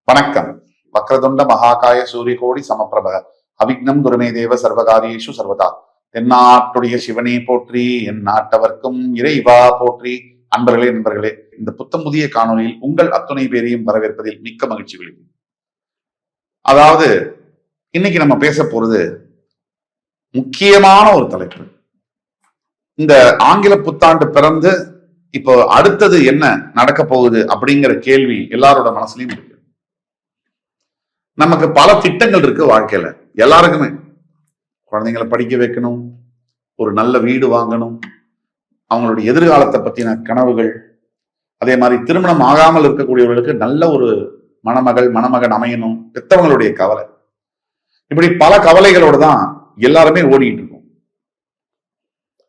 வணக்கம். வக்ரதுண்ட மகாகாய சூரியகோடி சமப்பிரப அவிக்னம் குருமே தேவ சர்வகாரியேஷு சர்வதா. தென்னாட்டுடைய சிவனே போற்றி, என் நாட்டவர்க்கும் இறைவா போற்றி. நண்பர்களே, இந்த புத்தம் புதிய காணொலியில் உங்கள் அத்துணை பேரையும் வரவேற்பதில் மிக்க மகிழ்ச்சி கொள்கிறேன். அதாவது இன்னைக்கு நம்ம பேச போறது முக்கியமான ஒரு தலைப்பு. இந்த ஆங்கில புத்தாண்டு பிறந்து இப்போ அடுத்தது என்ன நடக்க போகுது அப்படிங்கிற கேள்வி எல்லாரோட மனசுலயும் இருக்கு. நமக்கு பல திட்டங்கள் இருக்கு வாழ்க்கையில. எல்லாருக்குமே குழந்தைங்களை படிக்க வைக்கணும், ஒரு நல்ல வீடு வாங்கணும், அவங்களுடைய எதிர்காலத்தை பத்தின கனவுகள், அதே மாதிரி திருமணம் ஆகாமல் இருக்கக்கூடியவர்களுக்கு நல்ல ஒரு மணமகன் அமையணும், பெத்தவங்களுடைய கவலை. இப்படி பல கவலைகளோடு தான் எல்லாருமே ஓடிட்டு இருக்கோம்.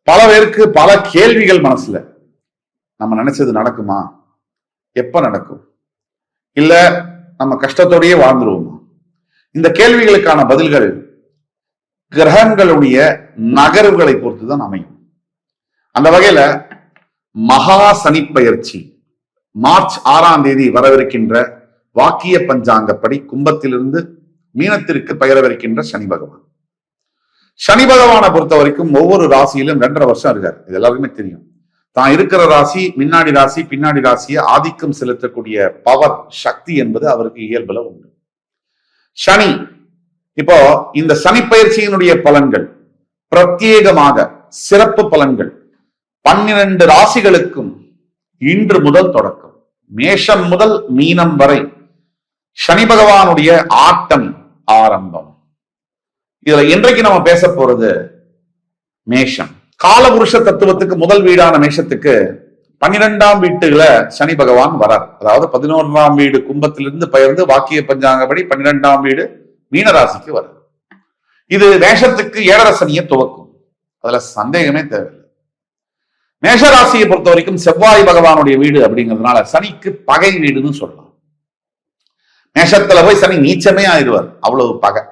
பல பேருக்கு பல கேள்விகள் மனசுல. நம்ம நினைச்சது நடக்குமா? எப்ப நடக்கும்? இல்ல நம்ம கஷ்டத்தோடயே வாழ்ந்துருவோமா? இந்த கேள்விகளுக்கான பதில்கள் கிரகங்களுடைய நகர்வுகளை பொறுத்துதான் அமையும். அந்த வகையில மகா சனிப்பெயர்ச்சி மார்ச் 6ஆம் தேதி வரவிருக்கின்ற வாக்கிய பஞ்சாங்கப்படி கும்பத்திலிருந்து மீனத்திற்கு பெயரவிருக்கின்ற சனி பகவான். சனி பகவானை பொறுத்த வரைக்கும் ஒவ்வொரு ராசியிலும் 2.5 வருஷம் இருக்காரு. இது எல்லாருக்குமே தெரியும். தான் இருக்கிற ராசி, முன்னாடி ராசி, பின்னாடி ராசியை ஆதிக்கம் செலுத்தக்கூடிய பவர், சக்தி என்பது அவருக்கு இயல்புல உண்டு. சனி, இப்போ இந்த சனி பயிற்சியினுடைய பலன்கள் பிரத்யேகமாக சிறப்பு பலன்கள் 12 ராசிகளுக்கும் இன்று முதல் தொடக்கம். மேஷம் முதல் மீனம் வரை சனி பகவானுடைய ஆட்டம் ஆரம்பம். இதுல இன்றைக்கு நம்ம பேச போறது மேஷம். காலபுருஷ தத்துவத்துக்கு முதல் வீடான மேஷத்துக்கு 12ஆம் வீட்டுல சனி பகவான் வரார். அதாவது 11ஆம் வீடு கும்பத்திலிருந்து பெயர்ந்து வாக்கிய பஞ்சாங்கப்படி 12ஆம் வீடு மீனராசிக்கு வரார். இது மேஷத்துக்கு 7.5 சனியை துவக்கும். அதுல சந்தேகமே தேவையில்லை. மேஷராசியை பொறுத்த வரைக்கும் செவ்வாய் பகவானுடைய வீடு அப்படிங்கிறதுனால சனிக்கு பகை வீடுன்னு சொல்லலாம். மேஷத்துல போய் சனி நீச்சமே ஆயிடுவார், அவ்வளவு பகை.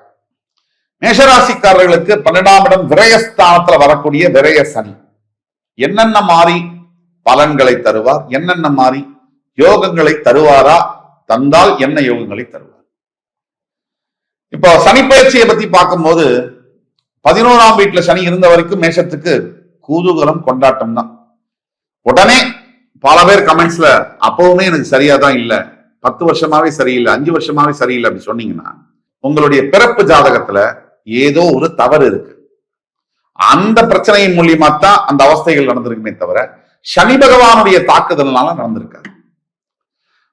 மேஷராசிக்காரர்களுக்கு 12ஆம் இடம் விரயஸ்தானத்துல வரக்கூடிய விரய சனி என்னென்ன மாறி பலன்களை தருவார், என்னென்ன மாறி யோகங்களை தருவாரா, தந்தால் என்ன யோகங்களை தருவார்? இப்போ சனி பயிற்சியை பத்தி பார்க்கும்போது 11ஆம் வீட்டுல சனி இருந்த வரைக்கும் மேஷத்துக்கு கூதூகலம், கொண்டாட்டம் தான். உடனே பல பேர் கமெண்ட்ஸ்ல அப்பவுமே எனக்கு சரியாதான் இல்லை, 10 வருஷமாவே சரியில்லை, 5 வருஷமாவே சரியில்லை அப்படி சொன்னீங்கன்னா உங்களுடைய பிறப்பு ஜாதகத்துல ஏதோ ஒரு தவறு இருக்கு. அந்த பிரச்சனையின் மூலியமா தான் அந்த அவஸ்தைகள் நடந்திருக்குமே தவிர சனி பகவானுடைய தாக்குதல்னால நடந்திருக்காது.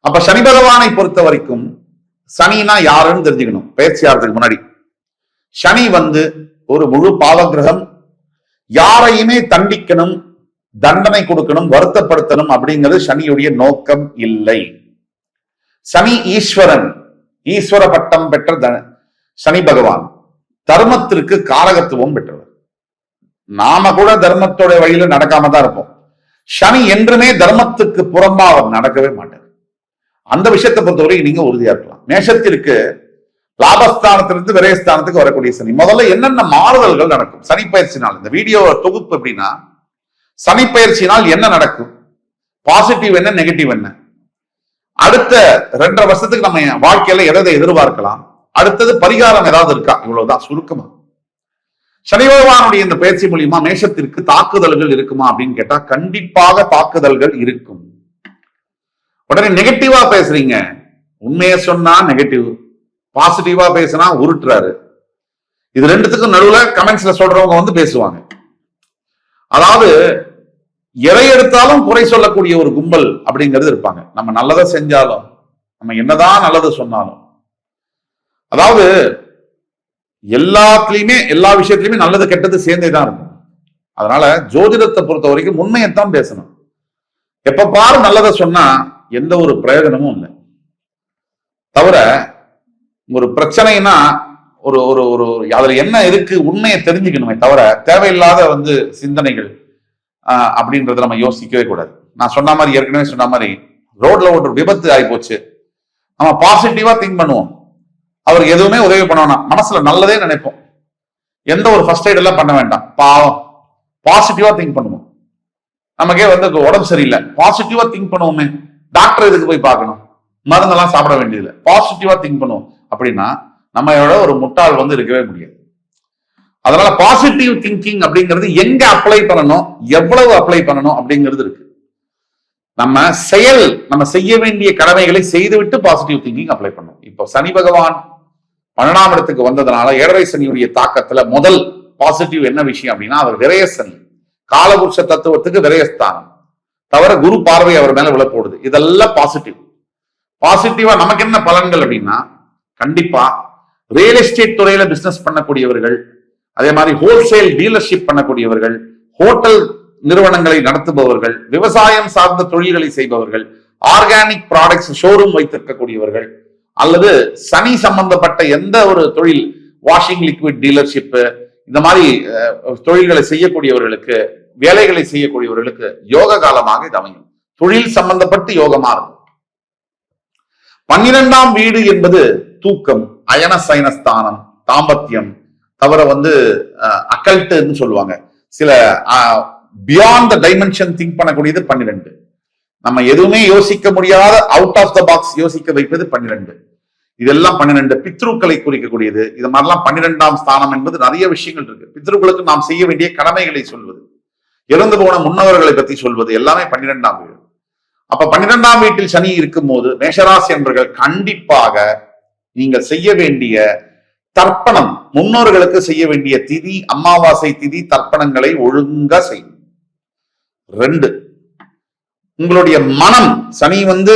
அப்ப சனி பகவானை பொறுத்த வரைக்கும் சனினா யாருன்னு தெரிஞ்சுக்கணும். பயிற்சி ஆகிறதுக்கு முன்னாடி சனி ஒரு முழு பாவகிரகம். யாரையுமே தண்டிக்கணும், தண்டனை கொடுக்கணும், வருத்தப்படுத்தணும் அப்படிங்கிறது சனியுடைய நோக்கம் இல்லை. சனி ஈஸ்வரன், ஈஸ்வர பட்டம் பெற்ற சனி பகவான் தர்மத்திற்கு காரகத்துவம் பெற்றவர். நாம கூட தர்மத்தோட வழியில நடக்காம தான் இருப்போம். சனி என்றுமே தர்மத்துக்கு புறம்பா அவர் நடக்கவே மாட்டார். அந்த விஷயத்தை பொறுத்தவரை நீங்க உறுதியா இருக்கலாம். மேஷத்திற்கு லாபஸ்தானத்திலிருந்து விரயஸ்தானத்துக்கு வரக்கூடிய சனி. முதல்ல என்னென்ன மாறுதல்கள் நடக்கும் சனி பயிற்சினால்? இந்த வீடியோ தொகுப்பு எப்படின்னா, சனி பயிற்சினால் என்ன நடக்கும், பாசிட்டிவ் என்ன, நெகட்டிவ் என்ன, அடுத்த 2.5 வருஷத்துக்கு நம்ம வாழ்க்கையில எதை எதிர்பார்க்கலாம், அடுத்தது பரிகாரம் ஏதாவது இருக்கா, இவ்வளவுதான் சுருக்கமா. சனி பகவானுடைய இந்த பயிற்சி மூலியமா மேஷத்திற்கு தாக்குதல்கள் இருக்குமா அப்படின்னு கேட்டா கண்டிப்பாக தாக்குதல்கள் இருக்கும். உடனே நெகட்டிவா பேசுறீங்க, உண்மையை சொன்னா நெகட்டிவ், பாசிட்டிவா பேசினா உருட்டுறாரு. இது ரெண்டுத்துக்கும் நடுவுல கமெண்ட்ஸ்ல சொல்றவங்க பேசுவாங்க. அதாவது எதை எடுத்தாலும் குறை சொல்லக்கூடிய ஒரு கும்பல் அப்படிங்கிறது இருப்பாங்க. நம்ம நல்லதை செஞ்சாலும், நம்ம என்னதான் நல்லது சொன்னாலும், அதாவது எல்லாத்துலயுமே எல்லா விஷயத்திலுமே நல்லது கெட்டது சேர்ந்தே தான் இருக்கும். அதனால ஜோதிடத்தை பொறுத்த வரைக்கும் உண்மையைத்தான் பேசணும். எப்ப பாரு நல்லதை சொன்னா எந்த ஒரு பிரயோஜனமும் இல்லை. தவிர ஒரு பிரச்சனைனா ஒரு ஒரு ஒரு அதுல என்ன இருக்கு உண்மையை தெரிஞ்சுக்கணுமே தவிர தேவையில்லாத சிந்தனைகள் அப்படின்றத நம்ம யோசிக்கவே கூடாது. நான் சொன்ன மாதிரி, ஏற்கனவே சொன்ன மாதிரி, ரோட்ல ஒரு விபத்து ஆகி போச்சு, நம்ம பாசிட்டிவா திங்க் பண்ணுவோம், அவருக்கு எதுவுமே உதவி பண்ண வேணாம், மனசுல நல்லதே நினைப்போம், எந்த ஒரு ஃபர்ஸ்ட் எய்ட் எல்லாம் பண்ண வேண்டாம், பாவம், பாசிட்டிவா திங்க் பண்ணுவோம். நமக்கே உடம்பு சரியில்லை, பாசிட்டிவா திங்க் பண்ணுவோமே, டாக்டர் எதுக்கு போய் பார்க்கணும், மருந்தெல்லாம் சாப்பிட வேண்டியதில்லை, பாசிட்டிவா திங்க் பண்ணுவோம் அப்படின்னா நம்மளோட ஒரு முட்டாள் வந்து இருக்கவே முடியாது. அதனால பாசிட்டிவ் திங்கிங் அப்படிங்கிறது எங்க அப்ளை பண்ணணும், எவ்வளவு அப்ளை பண்ணணும் அப்படிங்கிறது இருக்கு. நம்ம செய்ய வேண்டிய கடமைகளை செய்துவிட்டு பாசிட்டிவ் திங்கிங் அப்ளை பண்ணணும். இப்போ சனி பகவான் 12ஆம் இடத்துக்கு வந்ததுனால 7.5 சனியுடைய தாக்கத்துல முதல் பாசிட்டிவ் என்ன விஷயம் அப்படின்னா, அவர் விரய சனி, காலபுருஷ தத்துவத்துக்கு விரயஸ்தானம் தவிர குரு பார்வை அவர் மேல விழப்போடுது. இதெல்லாம் பாசிட்டிவ். பாசிட்டிவா நமக்கு என்ன பலன்கள் அப்படின்னா, கண்டிப்பா ரியல் எஸ்டேட் துறையில பிசினஸ் பண்ணக்கூடியவர்கள், அதே மாதிரி ஹோல்சேல் டீலர்ஷிப் பண்ணக்கூடியவர்கள், ஹோட்டல் நிறுவனங்களை நடத்துபவர்கள், விவசாயம் சார்ந்த தொழில்களை செய்பவர்கள், ஆர்கானிக் ப்ராடக்ட்ஸ் ஷோரூம் வைத்திருக்கக்கூடியவர்கள், அல்லது சனி சம்பந்தப்பட்ட எந்த ஒரு தொழில், வாஷிங் லிக்விட் டீலர்ஷிப், இந்த மாதிரி தொழில்களை செய்யக்கூடியவர்களுக்கு, வேலைகளை செய்யக்கூடியவர்களுக்கு யோக காலமாக இது அமையும். தொழில் சம்பந்தப்பட்டு யோகமா இருக்கும். 12ஆம் வீடு என்பது தூக்கம், அயன சயனஸ்தானம், தாம்பத்தியம் தவிர வந்து அக்கல்ட்டுன்னு சொல்லுவாங்க. சில பியாண்ட் த டைமென்ஷன் திங்க் பண்ணக்கூடியது 12. நம்ம எதுவுமே யோசிக்க முடியாத அவுட் ஆஃப் த பாக்ஸ் யோசிக்க வைப்பது 12. இதெல்லாம் 12 பித்ருக்களை குறிக்கக்கூடியது. இது மாதிரிலாம் 12ஆம் ஸ்தானம் என்பது நிறைய விஷயங்கள் இருக்கு. பித்ருக்களுக்கு நாம் செய்ய வேண்டிய கடமைகளை சொல்வது, இறந்து போன முன்னவர்களை பத்தி சொல்வது, எல்லாமே 12ஆம் வீடு. அப்ப 12ஆம் வீட்டில் சனி இருக்கும் போது மேஷராசி என்பவர்கள் கண்டிப்பாக நீங்கள் செய்ய வேண்டிய தர்ப்பணம், முன்னோர்களுக்கு செய்ய வேண்டிய திதி, அமாவாசை திதி தர்ப்பணங்களை ஒழுங்கா செய்யும். 2, உங்களுடைய மனம், சனி வந்து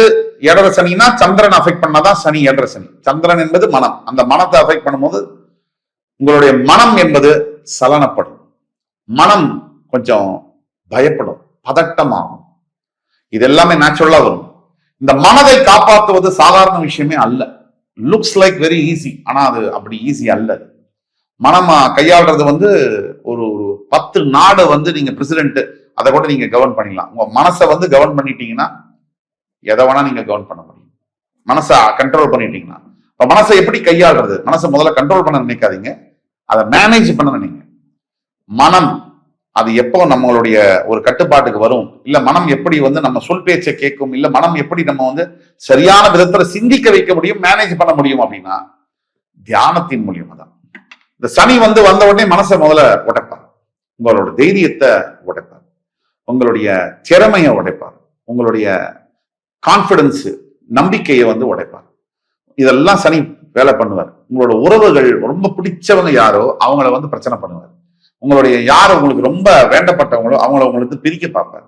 7.5 சனினா சந்திரன் அஃபெக்ட் பண்ணாதான் சனி 7.5 சனி. சந்திரன் என்பது மனம். அந்த மனத்தை அஃபெக்ட் பண்ணும்போது உங்களுடைய மனம் என்பது சலனப்படும், மனம் கொஞ்சம் பயப்படும், பதட்டமாகும். இது எல்லாமே நேச்சுரலா வரும். இந்த மனதை காப்பாற்றுவது சாதாரண விஷயமே அல்ல. லுக்ஸ் லைக் வெரி ஈஸி, ஆனா அது அப்படி ஈஸி அல்ல. மனம் கையாளுறது வந்து ஒரு 10 நாடு வந்து நீங்க பிரசிடென்ட், அதை கூட நீங்க கவர்ன் பண்ணிடலாம். உங்க மனசை வந்து கவர்ன் பண்ணிட்டீங்கன்னா எதை வேணா நீங்க கவர்ன் பண்ண முடியும். மனசை கண்ட்ரோல் பண்ணிட்டீங்கன்னா. இப்ப மனசை எப்படி கையாளுறது? மனசை முதல்ல கண்ட்ரோல் பண்ண நினைக்காதீங்க, அதை மேனேஜ் பண்ண நினைங்க. மனம் அது எப்போ நம்மளுடைய ஒரு கட்டுப்பாட்டுக்கு வரும், இல்ல மனம் எப்படி வந்து நம்ம சொல் பேச்சை கேட்கும், இல்ல மனம் எப்படி நம்ம வந்து சரியான விதத்துல சிந்திக்க வைக்க முடியும், மேனேஜ் பண்ண முடியும் அப்படின்னா தியானத்தின் மூலியமா தான். இந்த சனி வந்து வந்த உடனே மனசை முதல்ல உடைப்பார், உங்களோட தைரியத்தை உடைப்பார், உங்களுடைய திறமையை உடைப்பார், உங்களுடைய கான்பிடன்ஸ் நம்பிக்கையை வந்து உடைப்பார். இதெல்லாம் சனி வேலை பண்ணுவார். உங்களோட உறவுகள் ரொம்ப பிடிச்சவங்க யாரோ அவங்கள வந்து பிரச்சனை பண்ணுவார். உங்களுடைய யார் உங்களுக்கு ரொம்ப வேண்டப்பட்டவங்களோ அவங்கள உங்களுக்கு பிரிக்க பார்ப்பார்.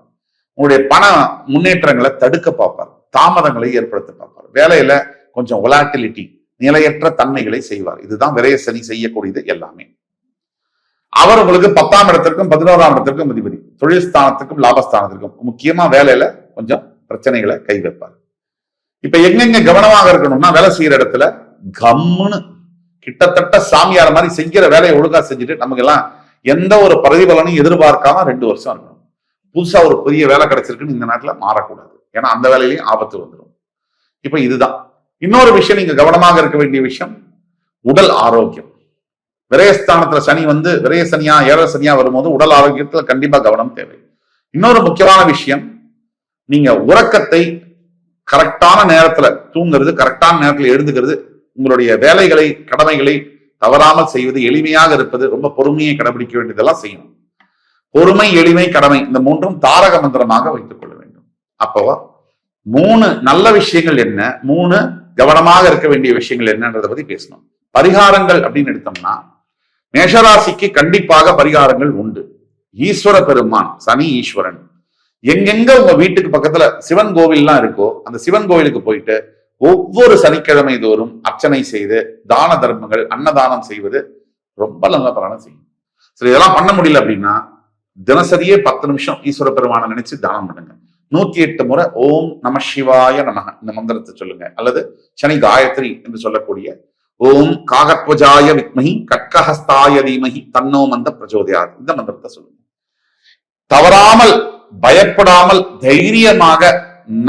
உங்களுடைய பண முன்னேற்றங்களை தடுக்க பார்ப்பார், தாமதங்களை ஏற்படுத்த பார்ப்பார். வேலையில கொஞ்சம் வொலாட்டிலிட்டி, நிலையற்ற தன்மைகளை செய்வார். இதுதான் விரய சனி செய்யக்கூடியது எல்லாமே. அவர் உங்களுக்கு 10ஆம் இடத்திற்கும் 11ஆம் இடத்திற்கும் அதிபதி, தொழில் ஸ்தானத்துக்கும் லாபஸ்தானத்திற்கும். முக்கியமா வேலையில கொஞ்சம் பிரச்சனைகளை கை வைப்பார். இப்ப எங்கெங்க கவனமாக இருக்கணும்னா, வேலை செய்யற இடத்துல கம்முன்னு கிட்டத்தட்ட சாமியார் மாதிரி செய்கிற வேலையை ஒழுங்கா செஞ்சுட்டு நமக்கு எல்லாம் எந்த ஒரு பிரதிபலனையும் எதிர்பார்க்காம 2 வருஷம் இருக்கணும். புதுசா ஒரு பெரிய வேலை கிடைச்சிருக்குன்னு இந்த நேரத்துல மாறக்கூடாது, ஏன்னா அந்த வேலையிலையும் ஆபத்து வந்துடும். இப்ப இதுதான் இன்னொரு விஷயம். நீங்க கவனமாக இருக்க வேண்டிய விஷயம் உடல் ஆரோக்கியம். விரயஸ்தானத்துல சனி வந்து விரய சனியா 7.5 சனியா வரும்போது உடல் ஆரோக்கியத்துல கண்டிப்பா கவனம் தேவை. இன்னொரு முக்கியமான விஷயம், நீங்க உறக்கத்தை கரெக்டான நேரத்துல தூங்குறது, கரெக்டான நேரத்துல எழுந்துக்கிறது, உங்களுடைய வேலைகளை கடமைகளை தவறாமல் செய்வது, எளிமையாக இருப்பது, ரொம்ப பொறுமையை கடைபிடிக்க வேண்டியதெல்லாம் செய்யணும். பொறுமை, எளிமை, கடமை, இந்த 3ம் தாரக மந்திரமாக வைத்துக் கொள்ள வேண்டும். அப்போ 3 நல்ல விஷயங்கள் என்ன, 3 கவனமாக இருக்க வேண்டிய விஷயங்கள் என்னன்றதை பத்தி பேசணும். பரிகாரங்கள் அப்படின்னு எடுத்தோம்னா மேஷராசிக்கு கண்டிப்பாக பரிகாரங்கள் உண்டு. ஈஸ்வர பெருமான், சனி ஈஸ்வரன், எங்கெங்க உங்க வீட்டுக்கு பக்கத்துல சிவன் கோவில்லாம் இருக்கோ அந்த சிவன் கோவிலுக்கு போயிட்டு ஒவ்வொரு சனிக்கிழமை தோறும் அர்ச்சனை செய்து தான தர்மங்கள், அன்னதானம் செய்வது ரொம்ப நல்ல பலனை செய்யும். சரி, இதெல்லாம் பண்ண முடியல அப்படின்னா தினசரியே 10 நிமிஷம் ஈஸ்வர பெருமானை நினைச்சு தானம் பண்ணுங்க. 108 முறை ஓம் நம சிவாய நமக இந்த மந்திரத்தை சொல்லுங்க, அல்லது சனி காயத்ரி என்று சொல்லக்கூடிய ஓம் காகத்வஜாய வித்மஹி கட்கஹஸ்தாய தீமஹி தன்னோ மந்த பிரச்சோதயாத் இந்த மந்திரத்தை சொல்லுங்க. தவறாமல், பயப்படாமல், தைரியமாக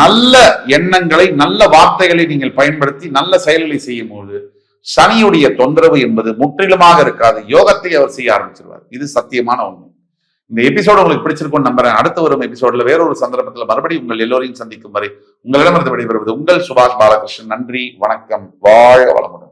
நல்ல எண்ணங்களை, நல்ல வார்த்தைகளை நீங்கள் பயன்படுத்தி நல்ல செயல்களை செய்யும் போது சனியுடைய தொந்தரவு என்பது முற்றிலுமாக இருக்காது. யோகத்தை அவர் செய்ய ஆரம்பிச்சிருவார். இது சத்தியமான உண்மை. இந்த எபிசோடு உங்களுக்கு பிடிச்சிருக்கும்னு நம்புறேன். அடுத்த வரும் எபிசோட்ல வேறொரு சந்தர்ப்பத்தில் மறுபடியும் உங்கள் எல்லோரையும் சந்திக்கும் வரை உங்களிடமிருந்து விடைபெறுவது உங்கள் சுபாஷ் பாலகிருஷ்ணன். நன்றி, வணக்கம், வாழ்க வளமுடன்.